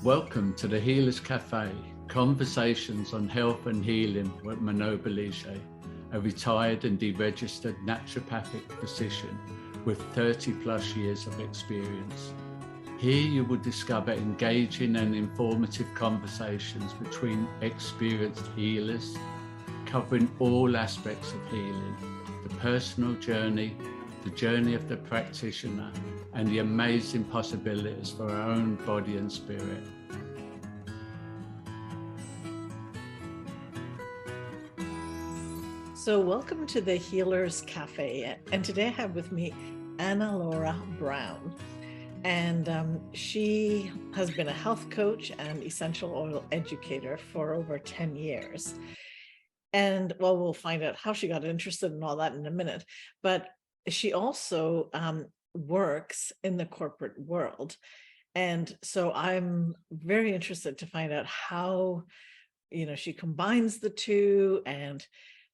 Welcome to the Healers Café, conversations on health and healing with Manon Bolliger, a retired and deregistered naturopathic physician with 30 plus years of experience. Here you will discover engaging and informative conversations between experienced healers, covering all aspects of healing, the personal journey, the journey of the practitioner, and the amazing possibilities for our own body and spirit. So welcome to the Healers Café, and today I have with me AnnaLaura Brown, and she has been a health coach and essential oil educator for over 10 years. And well, we'll find out how she got interested in all that in a minute, but she also works in the corporate world. And so I'm very interested to find out how, she combines the two and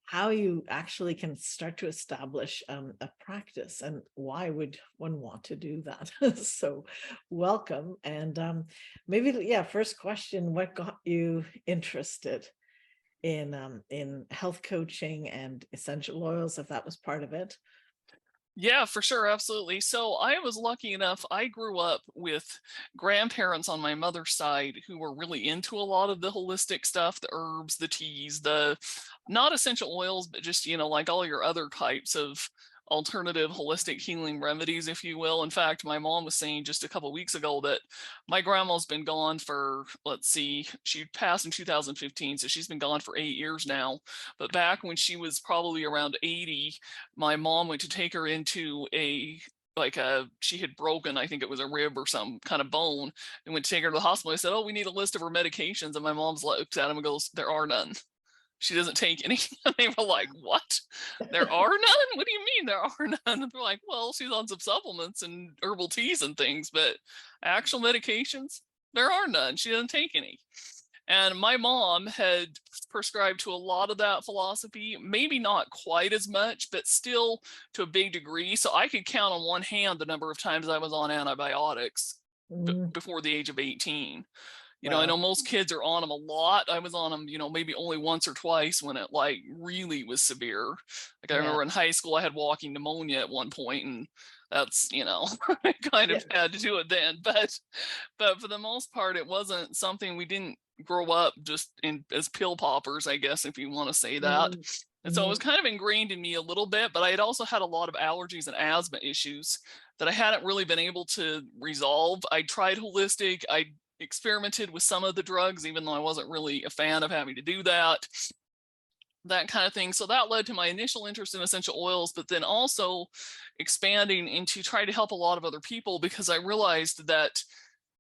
how you actually can start to establish a practice, and why would one want to do that? So welcome. And maybe, first question, what got you interested in health coaching and essential oils, if that was part of it? Yeah, for sure. Absolutely. So I was lucky enough. I grew up with grandparents on my mother's side who were really into a lot of the holistic stuff, the herbs, the teas, the not essential oils, but just, like all your other types of alternative holistic healing remedies, if you will. In fact, my mom was saying just a couple of weeks ago that my grandma's been gone for, she passed in 2015, so she's been gone for 8 years now. But back when she was probably around 80, my mom went to take her into she had broken, I think it was a rib or some kind of bone, and went to take her to the hospital. I said, "Oh, we need a list of her medications." And my mom's looked at him and goes, "There are none. She doesn't take any." And they were like, "What? There are none? What do you mean there are none?" And they're like, "Well, she's on some supplements and herbal teas and things, but actual medications, there are none. She doesn't take any." And my mom had prescribed to a lot of that philosophy, maybe not quite as much, but still to a big degree. So I could count on one hand the number of times I was on antibiotics before the age of 18. I know most kids are on them a lot. I was on them, maybe only once or twice when it really was severe. I remember in high school, I had walking pneumonia at one point, and that's, I kind of had to do it then. But for the most part, it wasn't something we didn't grow up just as pill poppers, I guess, if you want to say that. And so it was kind of ingrained in me a little bit, but I had also had a lot of allergies and asthma issues that I hadn't really been able to resolve. I tried holistic. I experimented with some of the drugs, even though I wasn't really a fan of having to do that kind of thing. So that led to my initial interest in essential oils, but then also expanding into trying to help a lot of other people, because I realized that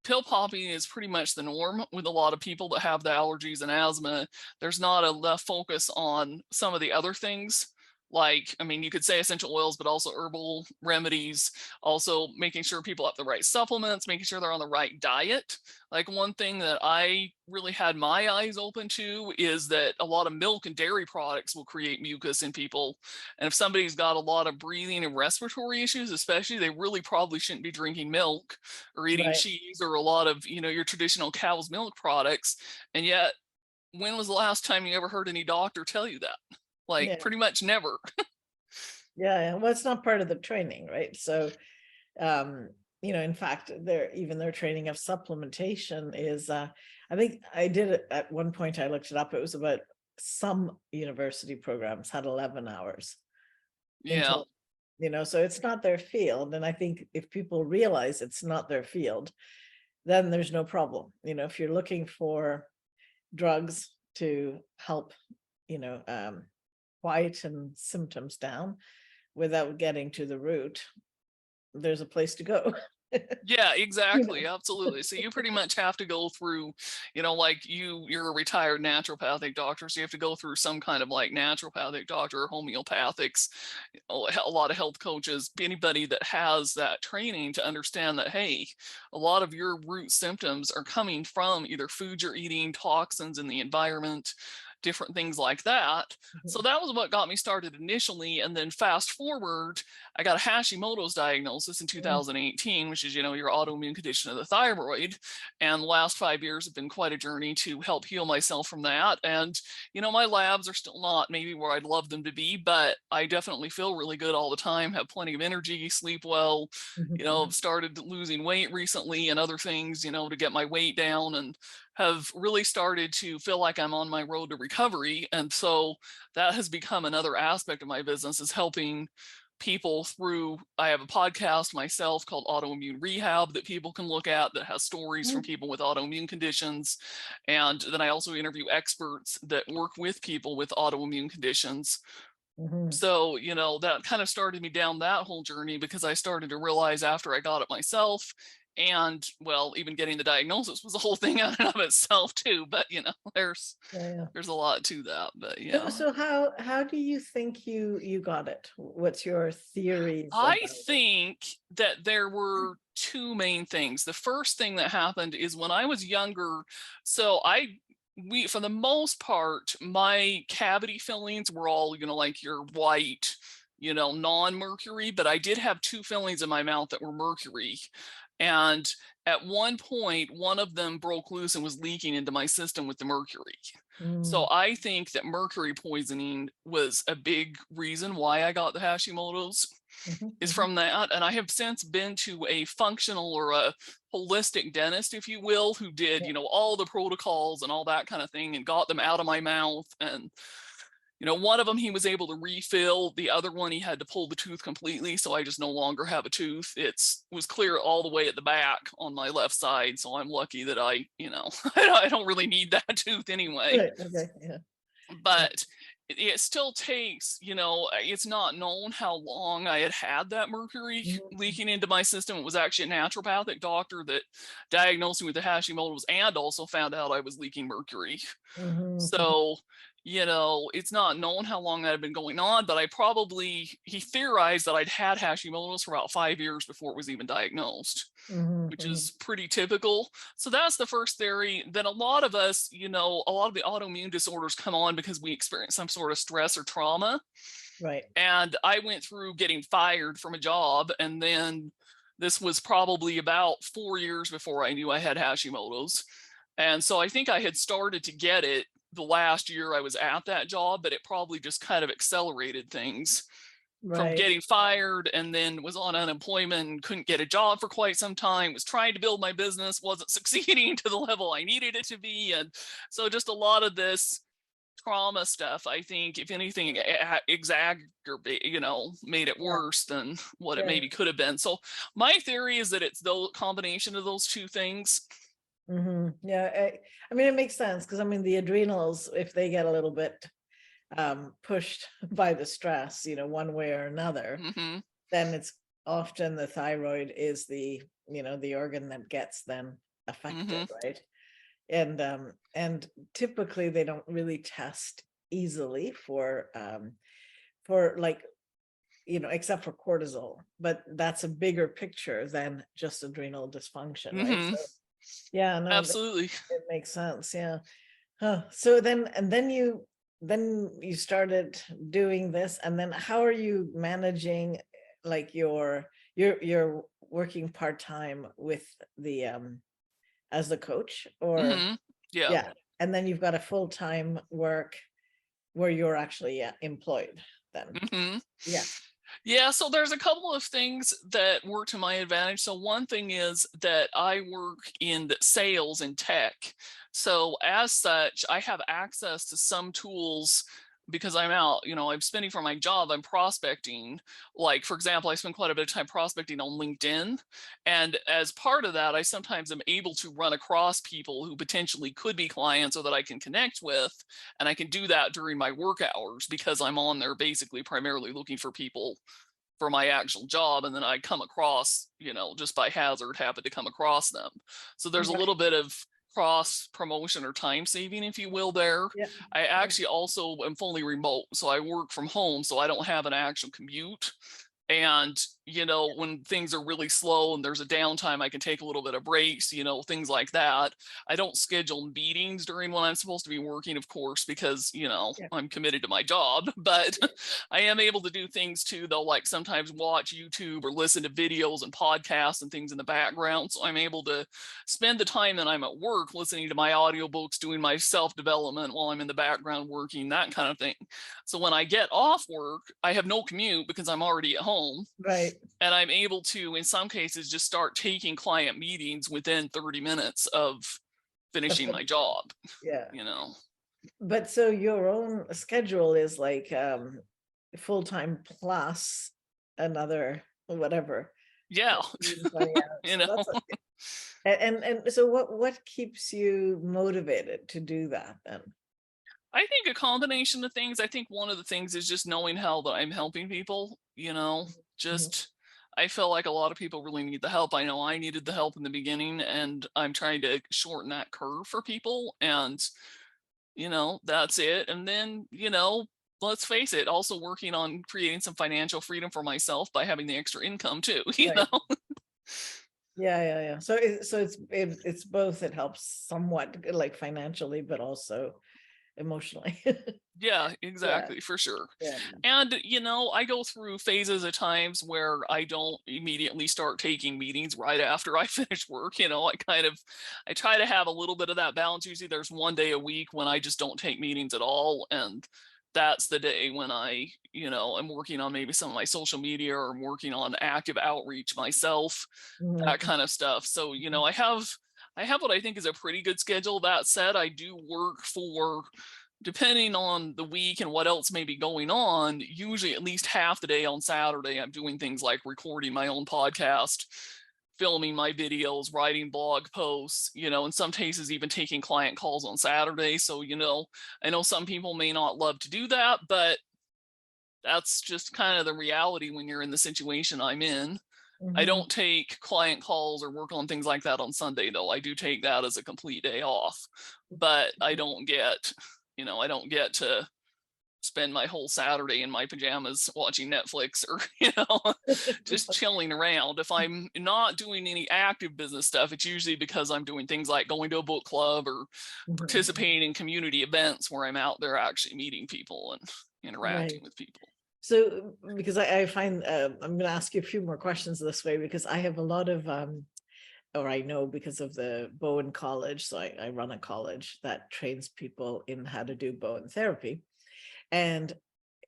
pill popping is pretty much the norm with a lot of people that have the allergies and asthma. There's not enough focus on some of the other things. You could say essential oils, but also herbal remedies, also making sure people have the right supplements, making sure they're on the right diet. One thing that I really had my eyes open to is that a lot of milk and dairy products will create mucus in people. And if somebody's got a lot of breathing and respiratory issues, especially, they really probably shouldn't be drinking milk or eating cheese or a lot of, your traditional cow's milk products. And yet, when was the last time you ever heard any doctor tell you that? Pretty much never. Well, it's not part of the training, right? So, in fact, their training of supplementation is, I think I did it at one point. I looked it up. It was about some university programs had 11 hours. Yeah. So it's not their field. And I think if people realize it's not their field, then there's no problem. If you're looking for drugs to help, quieten symptoms down without getting to the root, there's a place to go. Yeah, exactly. Absolutely. So you pretty much have to go through, you're a retired naturopathic doctor, so you have to go through some kind of naturopathic doctor or homeopathics, a lot of health coaches, anybody that has that training to understand that, hey, a lot of your root symptoms are coming from either food you're eating, toxins in the environment, different things like that. So that was what got me started initially. And then fast forward, I got a Hashimoto's diagnosis in 2018, which is, your autoimmune condition of the thyroid. And the last 5 years have been quite a journey to help heal myself from that. And, my labs are still not maybe where I'd love them to be, but I definitely feel really good all the time, have plenty of energy, sleep well, started losing weight recently and other things, to get my weight down, and have really started to feel like I'm on my road to recovery. And so that has become another aspect of my business, is helping people through. I have a podcast myself called Autoimmune Rehab that people can look at, that has stories from people with autoimmune conditions. And then I also interview experts that work with people with autoimmune conditions. So, that kind of started me down that whole journey, because I started to realize after I got it myself, and well, even getting the diagnosis was a whole thing in and of itself too. But there's a lot to that. But So how do you think you got it? What's your theories? I think that there were two main things. The first thing that happened is when I was younger. So for the most part, my cavity fillings were all, like your white, non-mercury, but I did have two fillings in my mouth that were mercury. And at one point, one of them broke loose and was leaking into my system with the mercury. So I think that mercury poisoning was a big reason why I got the Hashimoto's, is from that. And I have since been to a functional or a holistic dentist, if you will, who did, all the protocols and all that kind of thing, and got them out of my mouth. And one of them he was able to refill. The other one, he had to pull the tooth completely. So I just no longer have a tooth. Was clear all the way at the back on my left side. So I'm lucky that I don't really need that tooth anyway. Okay. Yeah. But it still takes, it's not known how long I had that mercury leaking into my system. It was actually a naturopathic doctor that diagnosed me with the Hashimoto's and also found out I was leaking mercury. So it's not known how long that had been going on, but he theorized that I'd had Hashimoto's for about 5 years before it was even diagnosed, which is pretty typical. So that's the first theory. Then a lot of us, a lot of the autoimmune disorders come on because we experience some sort of stress or trauma. Right. And I went through getting fired from a job, and then this was probably about 4 years before I knew I had Hashimoto's. And so I think I had started to get it the last year I was at that job, but it probably just kind of accelerated things from getting fired, and then was on unemployment and couldn't get a job for quite some time, was trying to build my business, wasn't succeeding to the level I needed it to be. And so just a lot of this trauma stuff, I think, if anything, exacerbated, made it worse than what it maybe could have been. So my theory is that it's the combination of those two things. Yeah, I mean, it makes sense, because the adrenals, if they get a little bit pushed by the stress, one way or another, then it's often the thyroid is the organ that gets then affected, right? And typically they don't really test easily for like, except for cortisol, but that's a bigger picture than just adrenal dysfunction, right? So, yeah, no, absolutely, it makes sense. Yeah. So then you started doing this, and then how are you managing, like, you're working part-time with the as the coach, or yeah, and then you've got a full-time work where you're actually employed then. Yeah, so there's a couple of things that work to my advantage. So one thing is that I work in sales and tech. So as such, I have access to some tools because I'm out, I'm spending for my job, I'm prospecting. Like, for example, I spend quite a bit of time prospecting on LinkedIn. And as part of that, I sometimes am able to run across people who potentially could be clients or that I can connect with. And I can do that during my work hours because I'm on there basically primarily looking for people for my actual job. And then I come across, just by hazard, happen to come across them. So there's a little bit of cross promotion or time saving, if you will, there. I actually also am fully remote, so I work from home, so I don't have an actual commute. And, you know, when things are really slow and there's a downtime, I can take a little bit of breaks, you know, things like that. I don't schedule meetings during when I'm supposed to be working, of course, because, you know, Yeah. I'm committed to my job, but I am able to do things too, though, like sometimes watch YouTube or listen to videos and podcasts and things in the background. So I'm able to spend the time that I'm at work listening to my audiobooks, doing my self-development while I'm in the background working, that kind of thing. So when I get off work, I have no commute because I'm already at home. Right. And I'm able to, in some cases, just start taking client meetings within 30 minutes of finishing my job, Yeah. you know. But so your own schedule is like full-time plus another whatever. Yeah. 20 hours. You So know, and so what keeps you motivated to do that then? I think a combination of things. I think one of the things is just knowing how that I'm helping people, you know, Mhm. just I feel like a lot of people really need the help. I know I needed the help in the beginning, and I'm trying to shorten that curve for people. And, you know, that's it. And then, you know, let's face it, also working on creating some financial freedom for myself by having the extra income too, you Right. know? Yeah. So it's both. It helps somewhat like financially, but also emotionally. Yeah, Yeah. exactly, for sure. Yeah. And, you know, I go through phases at times where I don't immediately start taking meetings right after I finish work. You know, I try to have a little bit of that balance. Usually there's one day a week when I just don't take meetings at all. And that's the day when I, you know, I'm working on maybe some of my social media, or I'm working on active outreach myself, that Mhm. kind of stuff. So, you know, I have what I think is a pretty good schedule. That said, I do work for, depending on the week and what else may be going on, usually at least half the day on Saturday, I'm doing things like recording my own podcast, filming my videos, writing blog posts, you know, in some cases, even taking client calls on Saturday. So, you know, I know some people may not love to do that, but that's just kind of the reality when you're in the situation I'm in. I Mhm. don't take client calls or work on things like that on Sunday, though. I do take that as a complete day off, but I don't get, you know, I don't get to spend my whole Saturday in my pajamas watching Netflix or, you know, just chilling around. If I'm not doing any active business stuff, it's usually because I'm doing things like going to a book club or Mhm. participating in community events where I'm out there actually meeting people and interacting Right. with people. So, because I find I'm going to ask you a few more questions this way because I have a lot of, or I know because of the Bowen College. So I run a college that trains people in how to do Bowen therapy. And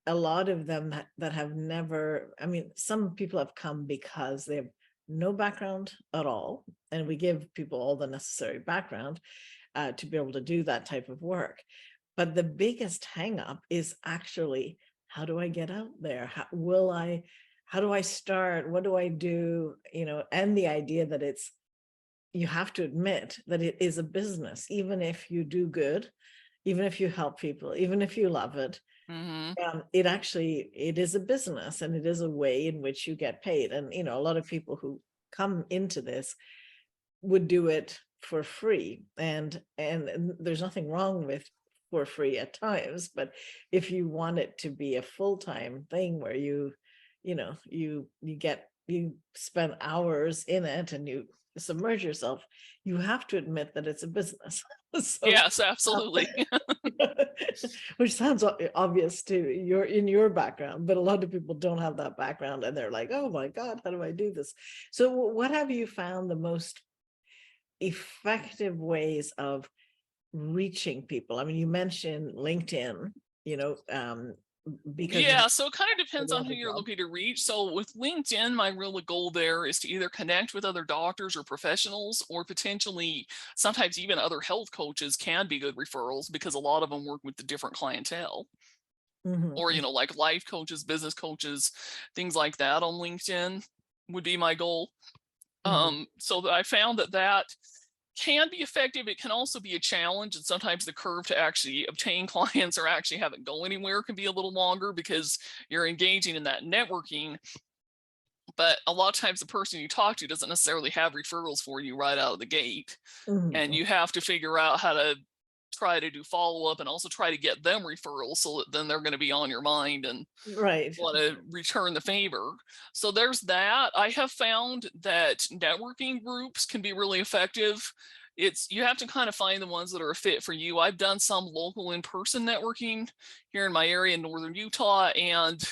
a lot of them that have never, I mean, some people have come because they have no background at all. And we give people all the necessary background to be able to do that type of work. But the biggest hang up is actually, how do I get out there? How do I start? What do I do? You know, and the idea that you have to admit that it is a business, even if you do good, even if you help people, even if you love it, Hmm. it is a business, and it is a way in which you get paid. And, you know, a lot of people who come into this would do it for free, and there's nothing wrong with for free at times, but if you want it to be a full-time thing where you know you spend hours in it and you submerge yourself, you have to admit that it's a business. So Yes, um, absolutely. which sounds obvious to your background, but a lot of people don't have that background, and they're like, oh my God, how do I do this? So what have you found the most effective ways of reaching people? I mean, you mentioned LinkedIn, you know, because you have Yeah, so it kind of for depends the on who other you're job. looking to reach. So with LinkedIn, my real goal there is to either connect with other doctors or professionals, or potentially sometimes even other health coaches can be good referrals because a lot of them work with the different clientele. Or, you Mhm. know, like life coaches, business coaches, things like that on LinkedIn would be my goal. Mhm. So that I found that can be effective. It can also be a challenge, and sometimes the curve to actually obtain clients or actually have it go anywhere can be a little longer because you're engaging in that networking. But a lot of times the person you talk to doesn't necessarily have referrals for you right out of the gate, and Mhm. you have to figure out how to try to do follow-up and also try to get them referrals so that then they're going to be on your mind and Right. want to return the favor. So there's that. I have found that networking groups can be really effective. You have to kind of find the ones that are a fit for you. I've done some local in-person networking here in my area in northern Utah, and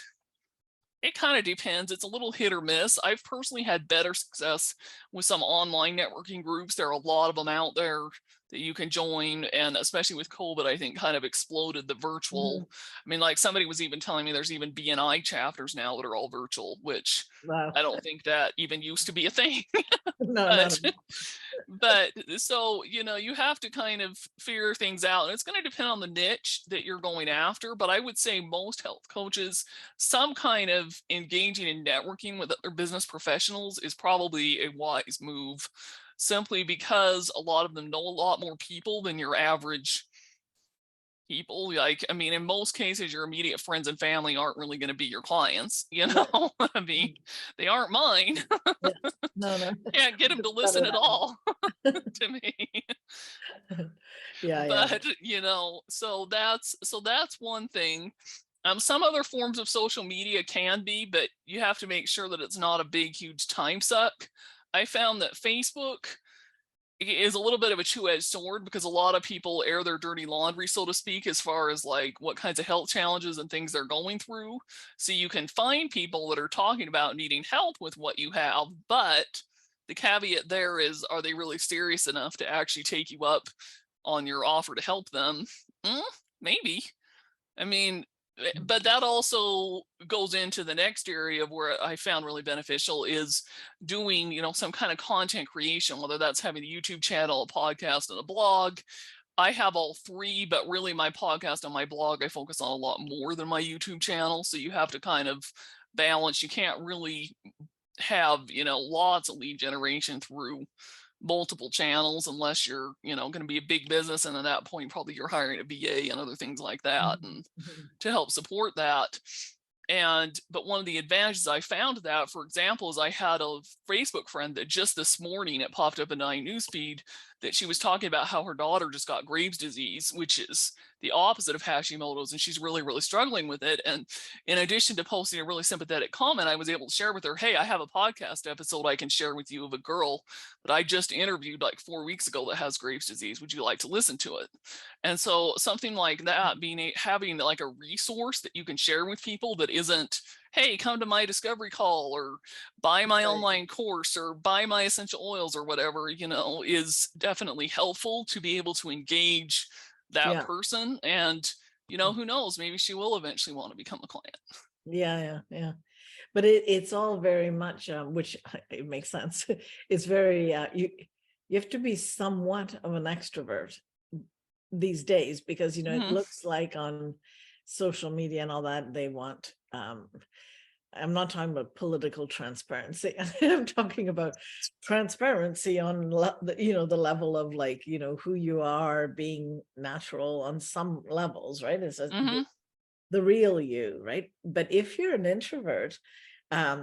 it kind of depends. It's a little hit or miss. I've personally had better success with some online networking groups. There are a lot of them out there that you can join, and especially with COVID, I think kind of exploded the virtual. I mean, like somebody was even telling me there's even BNI chapters now that are all virtual, which Wow. I don't think that even used to be a thing. No, but, no. but so, you have to kind of figure things out, and it's going to depend on the niche that you're going after. But I would say most health coaches, some kind of engaging in networking with other business professionals is probably a wise move, simply because a lot of them know a lot more people than your average people. Like, I mean, in most cases, your immediate friends and family aren't really going to be your clients, Right. I mean, they aren't mine. Yeah. No. Can't get them to listen at all to me. Yeah, yeah. But so that's one thing. Some other forms of social media can be, but you have to make sure that it's not a big huge time suck. I found that Facebook is a little bit of a two-edged sword, because a lot of people air their dirty laundry, so to speak, as far as like what kinds of health challenges and things they're going through. So you can find people that are talking about needing help with what you have, but the caveat there is, are they really serious enough to actually take you up on your offer to help them? Maybe. I mean, but that also goes into the next area of where I found really beneficial is doing, some kind of content creation, whether that's having a YouTube channel, a podcast, and a blog. I have all three, but really my podcast and my blog, I focus on a lot more than my YouTube channel. So you have to kind of balance. You can't really have, lots of lead generation through multiple channels unless you're going to be a big business, and at that point probably you're hiring a BA and other things like that and to help support that. But one of the advantages I found of that, for example, is I had a Facebook friend that just this morning it popped up in my newsfeed that she was talking about how her daughter just got Graves' disease, which is the opposite of Hashimoto's, and she's really, really struggling with it. And in addition to posting a really sympathetic comment, I was able to share with her, hey, I have a podcast episode I can share with you of a girl that I just interviewed like 4 weeks ago that has Graves' disease. Would you like to listen to it? And so something like that, having like a resource that you can share with people that isn't, hey, come to my discovery call or buy my online course or buy my essential oils or whatever, is definitely helpful to be able to engage that person. And, who knows, maybe she will eventually want to become a client. Yeah. But it's all very much, which it makes sense. It's very, you have to be somewhat of an extrovert these days, because, it looks like on social media and all that, they want, I'm not talking about political transparency. I'm talking about transparency on, the level of like, who you are, being natural on some levels, right? It's the real you, right? But if you're an introvert,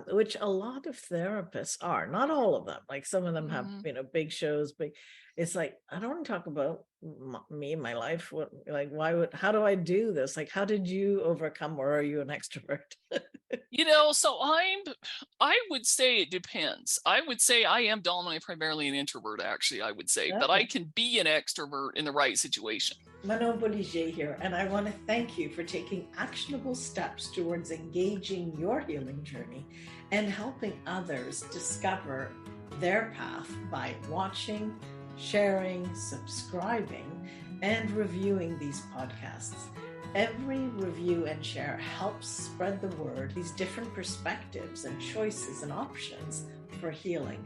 which a lot of therapists are, not all of them, like some of them have, big shows, but it's like, I don't want to talk about me, my life. How do I do this? Like, how did you overcome, or are you an extrovert? So I would say it depends. I would say I am dominantly primarily an introvert, actually, I would say, but I can be an extrovert in the right situation. Manon Bolliger here, and I want to thank you for taking actionable steps towards engaging your healing journey and helping others discover their path by watching, sharing, subscribing, and reviewing these podcasts. Every review and share helps spread the word, these different perspectives and choices and options for healing.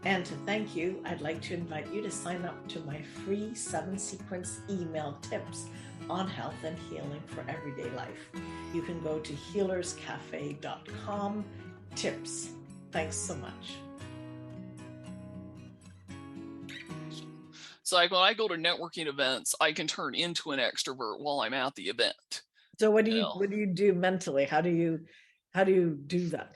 And to thank you, I'd like to invite you to sign up to my free 7-sequence email tips on health and healing for everyday life. You can go to healerscafe.com tips. Thanks so much. So like when I go to networking events, I can turn into an extrovert while I'm at the event. So what do you do mentally? How do you How do you do that?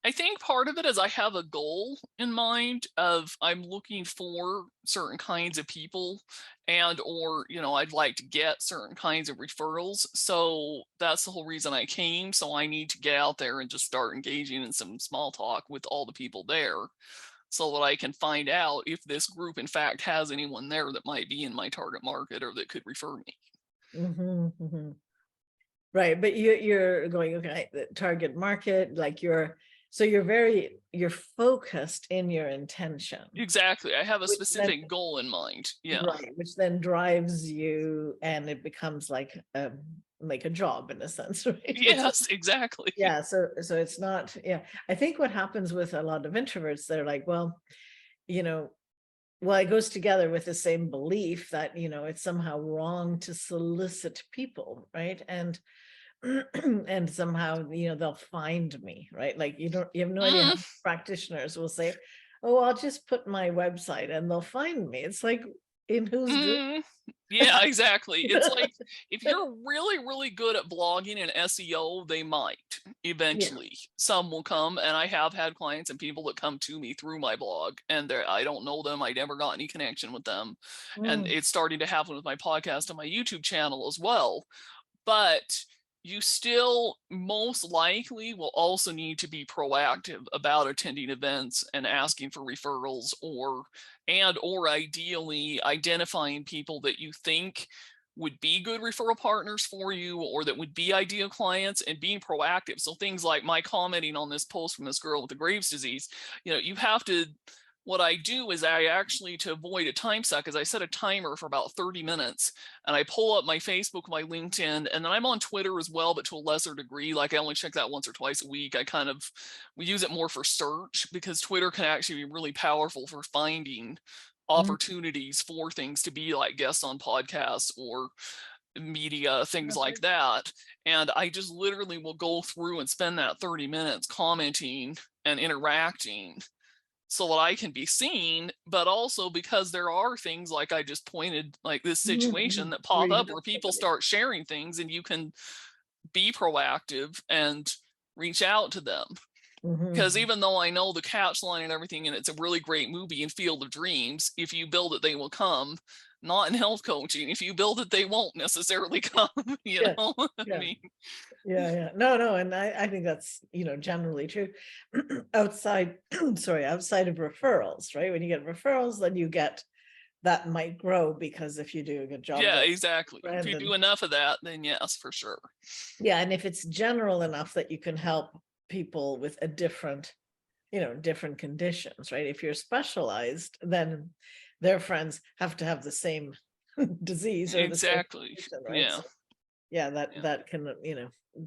I think part of it is I have a goal in mind of I'm looking for certain kinds of people and or I'd like to get certain kinds of referrals. So that's the whole reason I came. So I need to get out there and just start engaging in some small talk with all the people there so that I can find out if this group in fact has anyone there that might be in my target market or that could refer me. Mm-hmm, mm-hmm. Right, but you're going, okay, the target market, like you're focused in your intention. Exactly. I have a specific goal in mind. Yeah. Right, which then drives you, and it becomes like a job in a sense, right? Yes, exactly. Yeah, so it's not, yeah. I think what happens with a lot of introverts, they're like, well, it goes together with the same belief that, it's somehow wrong to solicit people, right? And and somehow, they'll find me, right? Like you have no idea how practitioners will say, oh, I'll just put my website and they'll find me. It's like, in whose dream? Yeah, exactly. It's like if you're really, really good at blogging and SEO, they might eventually. Some will come, and I have had clients and people that come to me through my blog, and I don't know them. I never got any connection with them, and it's starting to happen with my podcast and my YouTube channel as well. But you still most likely will also need to be proactive about attending events and asking for referrals or ideally identifying people that you think would be good referral partners for you or that would be ideal clients and being proactive. So things like my commenting on this post from this girl with the Graves' disease, you have to, what I do is I actually, to avoid a time suck, is I set a timer for about 30 minutes and I pull up my Facebook, my LinkedIn, and then I'm on Twitter as well, but to a lesser degree. Like I only check that once or twice a week. We use it more for search because Twitter can actually be really powerful for finding opportunities for things to be like guests on podcasts or media, things like that. And I just literally will go through and spend that 30 minutes commenting and interacting so that I can be seen, but also because there are things like I just pointed, like this situation that pop up where people start sharing things and you can be proactive and reach out to them. Because even though I know the catch line and everything, and it's a really great movie in Field of Dreams, if you build it, they will come. Not in health coaching. If you build it, they won't necessarily come, know? Yeah. I mean, yeah. No. And I think that's, generally true. outside of referrals, right? When you get referrals, then you get, that might grow because if you do a good job. Yeah, exactly. If you do enough of that, then yes, for sure. Yeah. And if it's general enough that you can help people with a different conditions, right? If you're specialized, then their friends have to have the same disease or exactly. The same condition, right? That can,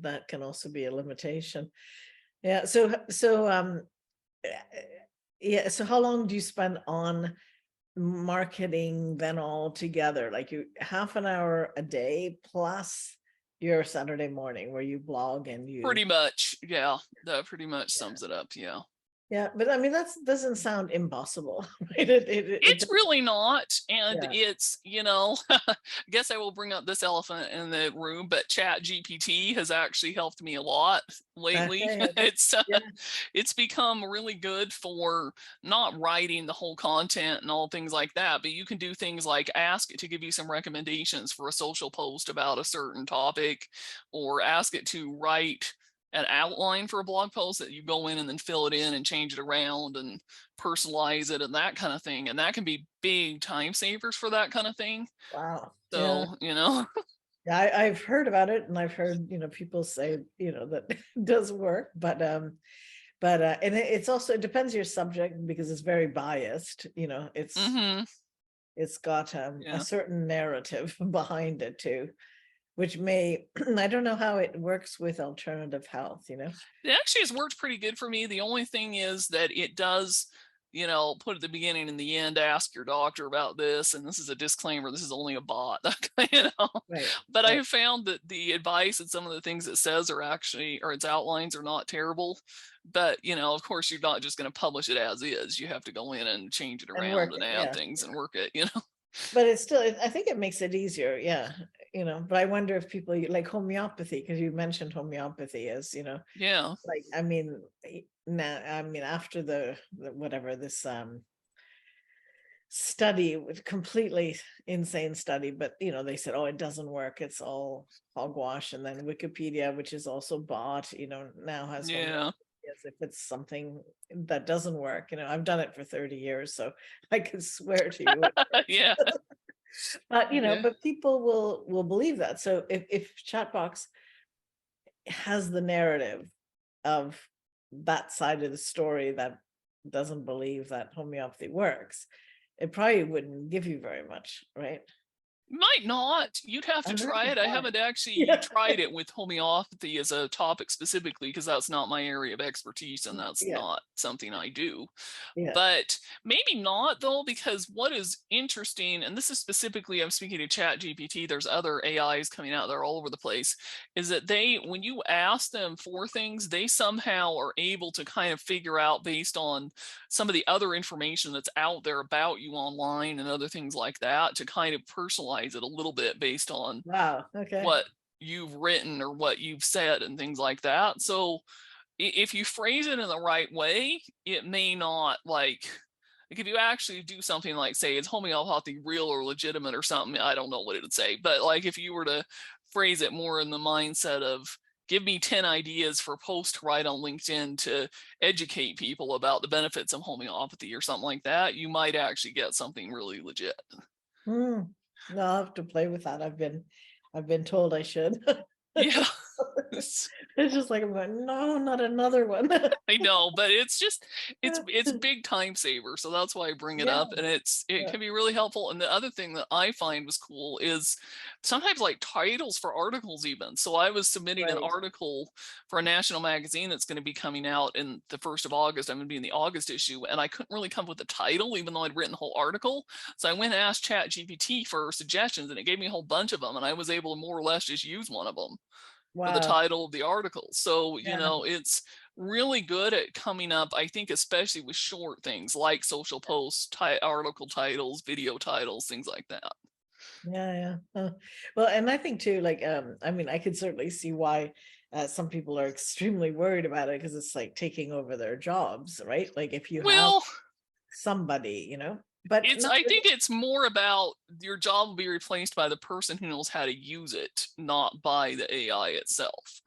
that can also be a limitation. Yeah. So how long do you spend on marketing then all together? Like you half an hour a day plus your Saturday morning where you blog and you pretty much. Yeah. That pretty much sums it up. Yeah. Yeah, but I mean, that doesn't sound impossible. Right? It's really not. And it's, I guess I will bring up this elephant in the room, but Chat GPT has actually helped me a lot lately. It's become really good for not writing the whole content and all things like that, but you can do things like ask it to give you some recommendations for a social post about a certain topic, or ask it to write an outline for a blog post that you go in and then fill it in and change it around and personalize it and that kind of thing. And that can be big time savers for that kind of thing. Wow. So, Yeah, I've heard about it, and I've heard, people say, that it does work, but and it's also, it depends your subject because it's very biased, it's got a certain narrative behind it too, which may, I don't know how it works with alternative health, It actually has worked pretty good for me. The only thing is that it does, put at the beginning and the end, ask your doctor about this. And this is a disclaimer. This is only a bot, Right. But I have found that the advice and some of the things it says are actually, or its outlines are not terrible. But, of course, you're not just going to publish it as is. You have to go in and change it around and add things and work it, But it's still, I think it makes it easier. Yeah. but I wonder if people like homeopathy, because you mentioned homeopathy as, Yeah. like, I mean, now, after the whatever this study, was completely insane study, but they said, oh, it doesn't work, it's all hogwash. And then Wikipedia, which is also bought, now has Yeah. as if it's something that doesn't work. I've done it for 30 years, so I can swear to you. Yeah. But Yeah. but people will believe that. So if Chatbox has the narrative of that side of the story that doesn't believe that homeopathy works, it probably wouldn't give you very much, right? Might not. You'd have to I've heard try it. I before. haven't actually Yeah. tried it with homeopathy as a topic specifically, because that's not my area of expertise and that's Yeah. not something I do. Yeah. But maybe not though, because what is interesting, and this is specifically, I'm speaking to Chat GPT, there's other AIs coming out there all over the place, is that when you ask them for things, they somehow are able to kind of figure out, based on some of the other information that's out there about you online and other things like that, to kind of personalize it a little bit based on Wow. Okay. what you've written or what you've said and things like that. So if you phrase it in the right way, it may not like if you actually do something like, say, is homeopathy real or legitimate or something, I don't know what it would say, but like if you were to phrase it more in the mindset of, give me 10 ideas for post to write on LinkedIn to educate people about the benefits of homeopathy or something like that, you might actually get something really legit. No, I'll have to play with that. I've been told I should. Yeah. It's just like, I'm going, no, not another one. I know, but it's big time saver. So that's why I bring it up, and it Yeah. can be really helpful. And the other thing that I find was cool is sometimes like titles for articles even. So I was submitting an Right. article for a national magazine that's going to be coming out in the 1st of August. I'm going to be in the August issue, and I couldn't really come up with a title, even though I'd written the whole article. So I went and asked Chat GPT for suggestions, and it gave me a whole bunch of them, and I was able to more or less just use one of them for the Wow. title of the article. So, Yeah. it's really good at coming up, I think, especially with short things like social posts, article titles, video titles, things like that. Yeah. Well, and I think too, like, I could certainly see why some people are extremely worried about it, because it's like taking over their jobs, right? Like if you have Well, somebody, but I think it's more about your job will be replaced by the person who knows how to use it, not by the AI itself.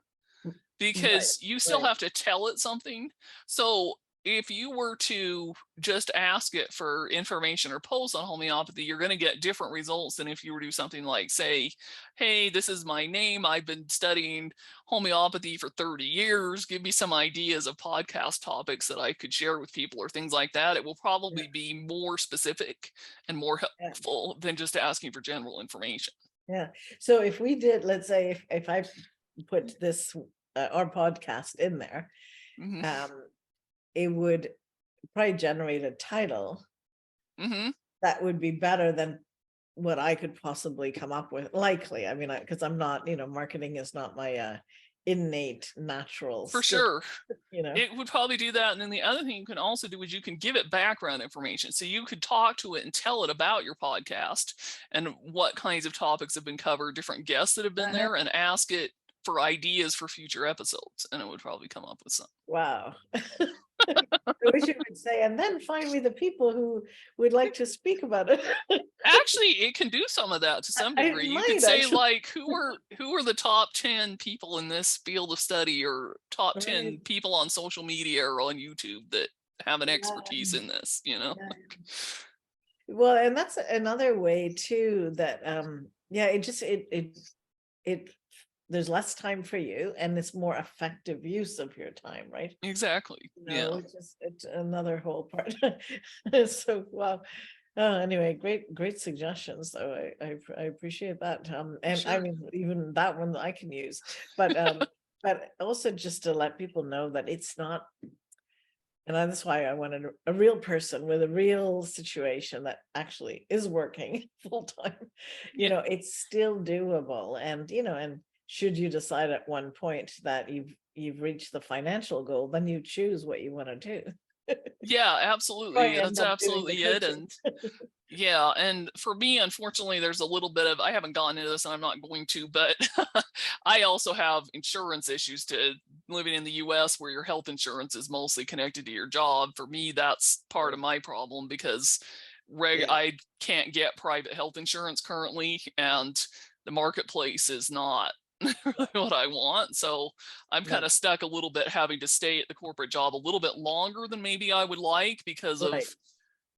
Because you still have to tell it something. So if you were to just ask it for information or posts on homeopathy, you're going to get different results than if you were to do something like, say, hey, this is my name, I've been studying homeopathy for 30 years, give me some ideas of podcast topics that I could share with people or things like that. It will probably be more specific and more helpful than just asking for general information. Yeah. So if we did, let's say if I put this our podcast in there, it would probably generate a title that would be better than what I could possibly come up with. Likely, I mean, because I'm not, marketing is not my innate natural for skill, sure. It would probably do that. And then the other thing you can also do is you can give it background information. So you could talk to it and tell it about your podcast and what kinds of topics have been covered, different guests that have been there, and ask it for ideas for future episodes, and it would probably come up with some. Wow. I wish it would say, and then find me the people who would like to speak about it. Actually, it can do some of that to some degree. You could say, like, who are the top 10 people in this field of study, or top 10 people on social media or on YouTube that have an expertise in this, Well, and that's another way too, that it there's less time for you, and it's more effective use of your time, right? Exactly. It's another whole part. So wow. Anyway, great suggestions, though. I appreciate that. And sure. I mean, even that one I can use, but but also just to let people know that it's not. And that's why I wanted a real person with a real situation that actually is working full time. It's still doable, and and should you decide at one point that you've reached the financial goal, then you choose what you want to do. Yeah, absolutely. That's absolutely it. And Yeah, and for me, unfortunately, there's a little bit of, I haven't gotten into this and I'm not going to, but I also have insurance issues to living in the US where your health insurance is mostly connected to your job. For me, that's part of my problem because Yeah. I can't get private health insurance currently, and the marketplace is not really what I want. So I'm kind No. of stuck a little bit having to stay at the corporate job a little bit longer than maybe I would like because of Right.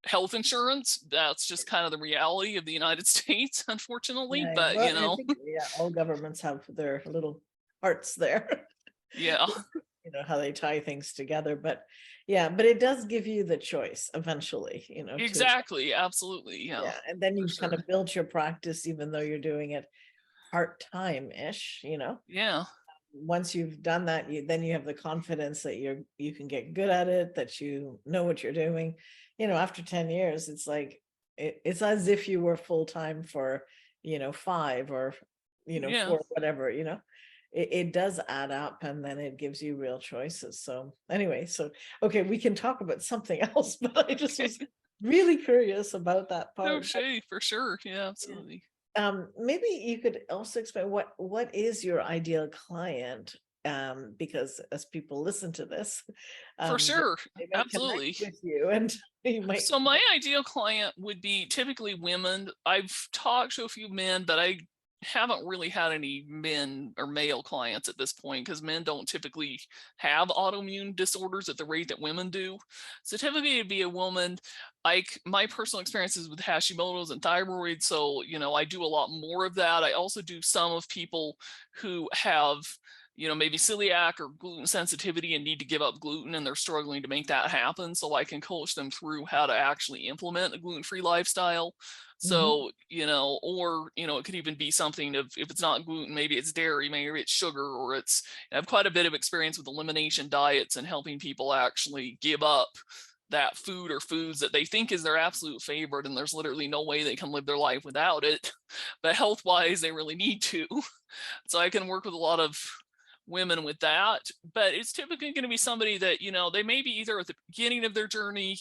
health insurance. That's just kind of the reality of the United States, unfortunately. Yeah, yeah. But, Well, I think, yeah, all governments have their little parts there. yeah, How they tie things together. But yeah, but it does give you the choice eventually, to, exactly. Absolutely. Yeah, yeah. And then for you kind sure. of build your practice, even though you're doing it part-time-ish. Yeah. Once you've done that, then you have the confidence that you can get good at it, that you know what you're doing. After 10 years, it's like it's as if you were full-time for 5 or Yeah. 4, whatever. It does add up, and then it gives you real choices. So anyway, okay, we can talk about something else, but I just was really curious about that No part. shade, for sure. Yeah, absolutely. Maybe you could also explain what is your ideal client, because as people listen to this, For they, sure. they may connect Absolutely. with you, and you might. So my ideal client would be typically women. I've talked to a few men, but I haven't really had any men or male clients at this point because men don't typically have autoimmune disorders at the rate that women do. So typically it'd be a woman. Like my personal experiences with Hashimoto's and thyroid, so I do a lot more of that. I also do some of people who have maybe celiac or gluten sensitivity and need to give up gluten and they're struggling to make that happen. So I can coach them through how to actually implement a gluten-free lifestyle. Mhm. So, or, it could even be something of, if it's not gluten, maybe it's dairy, maybe it's sugar, or I have quite a bit of experience with elimination diets and helping people actually give up that food or foods that they think is their absolute favorite. And there's literally no way they can live their life without it. But health wise, they really need to. So I can work with a lot of women with that, but it's typically going to be somebody that they may be either at the beginning of their journey.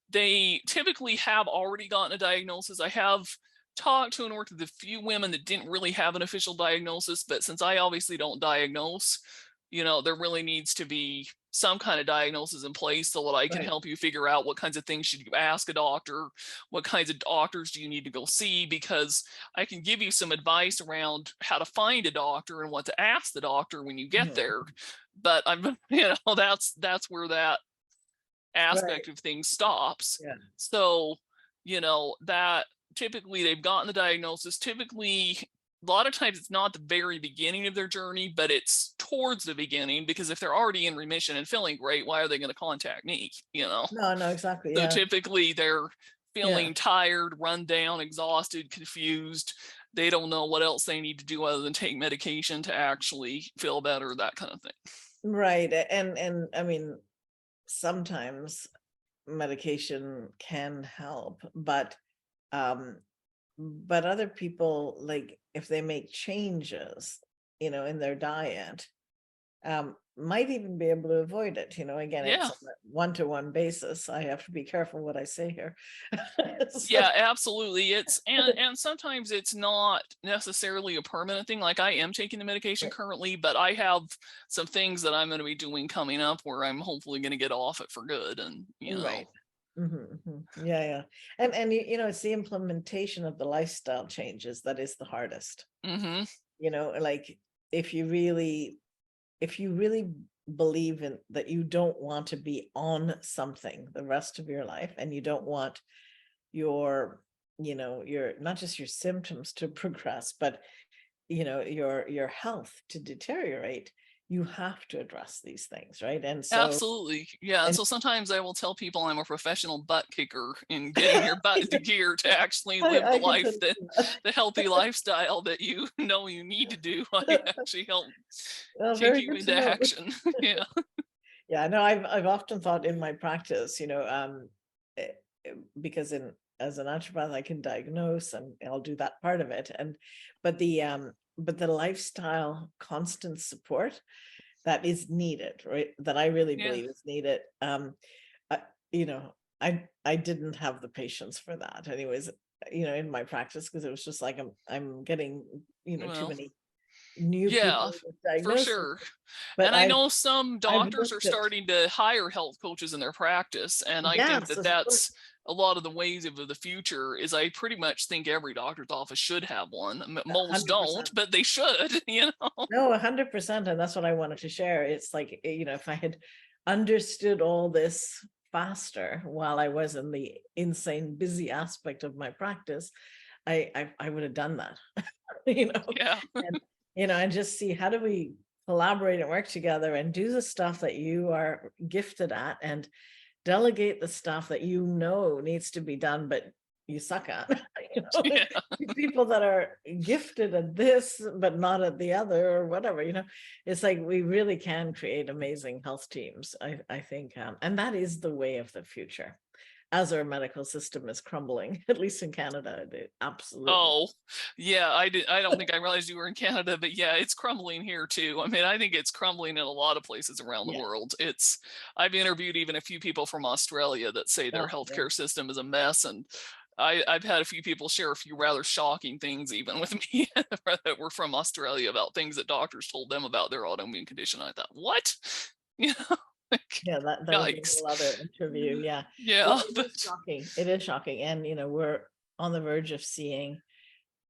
They typically have already gotten a diagnosis. I have talked to and worked with a few women that didn't really have an official diagnosis, but since I obviously don't diagnose, there really needs to be some kind of diagnosis in place so that I can Right. help you figure out what kinds of things should you ask a doctor, what kinds of doctors do you need to go see, because I can give you some advice around how to find a doctor and what to ask the doctor when you get Mhm. there. But I'm, that's where that Right. aspect of things stops. Yeah. So, that typically they've gotten the diagnosis. Typically, a lot of times it's not the very beginning of their journey, but it's towards the beginning, because if they're already in remission and feeling great, why are they going to contact me? No, no, exactly. So Yeah. typically they're Yeah. feeling tired, run down, exhausted, confused. They don't know what else they need to do other than take medication to actually feel better, that kind of thing. Right. And I mean, sometimes medication can help, but other people, like if they make changes in their diet, might even be able to avoid it. Again, it's Yeah. on a one-to-one basis. I have to be careful what I say here. So, Yeah, absolutely. And sometimes it's not necessarily a permanent thing. Like I am taking the medication currently, but I have some things that I'm going to be doing coming up where I'm hopefully going to get off it for good. And right. Yeah, yeah. And it's the implementation of the lifestyle changes that is the hardest. hmm Like if you really believe in that, you don't want to be on something the rest of your life, and you don't want your your not just your symptoms to progress, but your health to deteriorate, you have to address these things, right? And so, Absolutely. Yeah. And and so sometimes I will tell people I'm a professional butt kicker in getting your butt into gear to actually live the I can life totally that see that. the healthy lifestyle that you know you need to do. I actually help Well, kick very you good to into know. action. Yeah. Yeah, no, I've often thought in my practice, eh, because as a naturopath, I can diagnose and I'll do that part of it. But the lifestyle constant support that is needed, right? That I really Yeah. believe is needed. Uh, you know, I didn't have the patience for that anyways, in my practice, because it was just like I'm getting, too Well, many new yeah, people with for diagnosis. sure. But And I I've know some I've doctors are looked at, starting to hire health coaches in their practice. And I think yes, that of course. that's a lot of the ways of the future. Is I pretty much think every doctor's office should have one. Most 100%. don't, but they should, No, 100%. And that's what I wanted to share. It's like, if I had understood all this faster while I was in the insane busy aspect of my practice, I would have done that. Yeah. And and just see, how do we collaborate and work together and do the stuff that you are gifted at, and delegate the stuff that needs to be done, but you suck at. Yeah. People that are gifted at this but not at the other, or whatever. It's like we really can create amazing health teams, I think, and that is the way of the future, as our medical system is crumbling, at least in Canada. It absolutely. Oh, yeah. I don't think I realized you were in Canada, but yeah, it's crumbling here too. I mean, I think it's crumbling in a lot of places around the Yeah. world. I've interviewed even a few people from Australia that say their healthcare system is a mess, and I've had a few people share a few rather shocking things even with me that were from Australia, about things that doctors told them about their autoimmune condition. I thought, what? Like, Yeah, that would be a yikes. whole other interview. Yeah. Yeah, Well, it is shocking. It is shocking. And we're on the verge of seeing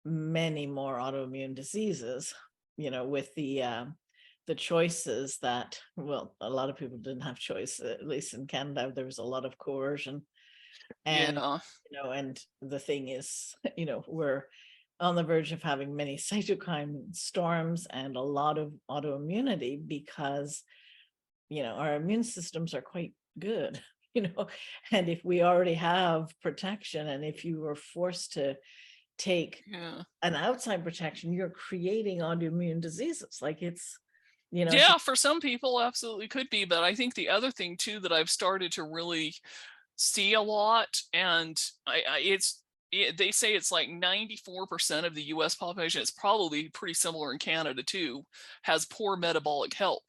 many more autoimmune diseases, with the choices that, well, a lot of people didn't have choice. At least in Canada, there was a lot of coercion. And yeah, and the thing is, we're on the verge of having many cytokine storms and a lot of autoimmunity, because our immune systems are quite good, and if we already have protection, and if you were forced to take yeah. an outside protection, you're creating autoimmune diseases. Like, it's, Yeah, for some people, absolutely could be. But I think the other thing too that I've started to really see a lot, and they say it's like 94% of the US population, it's probably pretty similar in Canada too, has poor metabolic health.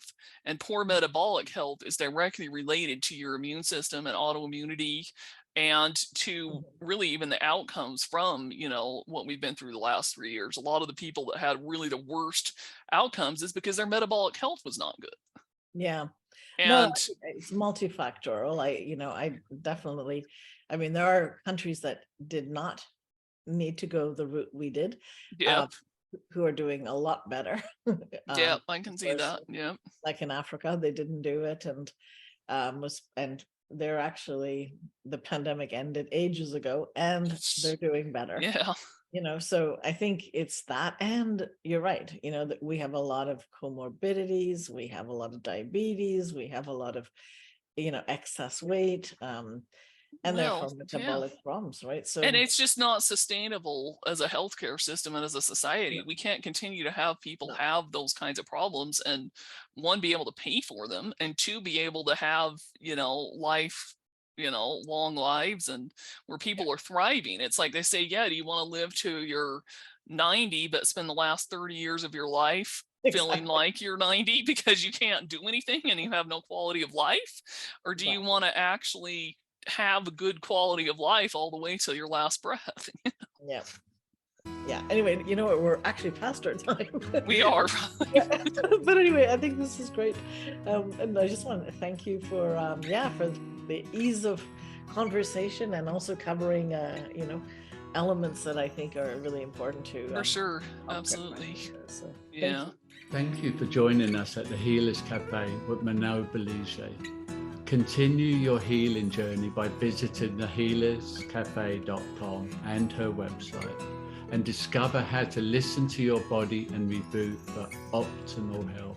And poor metabolic health is directly related to your immune system and autoimmunity, and to really even the outcomes from, what we've been through the last 3 years. A lot of the people that had really the worst outcomes is because their metabolic health was not good. Yeah. No, And it's multifactorial. I definitely, there are countries that did not need to go the route we did, yep, who are doing a lot better. yep, I can see that. Yep. Like in Africa, they didn't do it, and they're actually, the pandemic ended ages ago, and they're doing better. Yeah. So I think it's that. And you're right, that we have a lot of comorbidities, we have a lot of diabetes, we have a lot of, excess weight, and therefore metabolic problems, right? So, and it's just not sustainable as a healthcare system and as a society. We can't continue to have people have those kinds of problems, and one, be able to pay for them, and two, be able to have, life, long lives, and where people are thriving. It's like they say, yeah, do you want to live to your 90 but spend the last 30 years of your life feeling like you're 90 because you can't do anything and you have no quality of life? Or do you want to actually have a good quality of life all the way till your last breath? Yeah. Anyway, we're actually past our time. We are. But anyway, I think this is great, and I just want to thank you for for the ease of conversation, and also covering elements that I think are really important to. For sure, absolutely. So, yeah. Thank you for joining us at the Healers Café with Manon Bolliger. Continue your healing journey by visiting thehealerscafe.com and her website, and discover how to listen to your body and reboot for optimal health.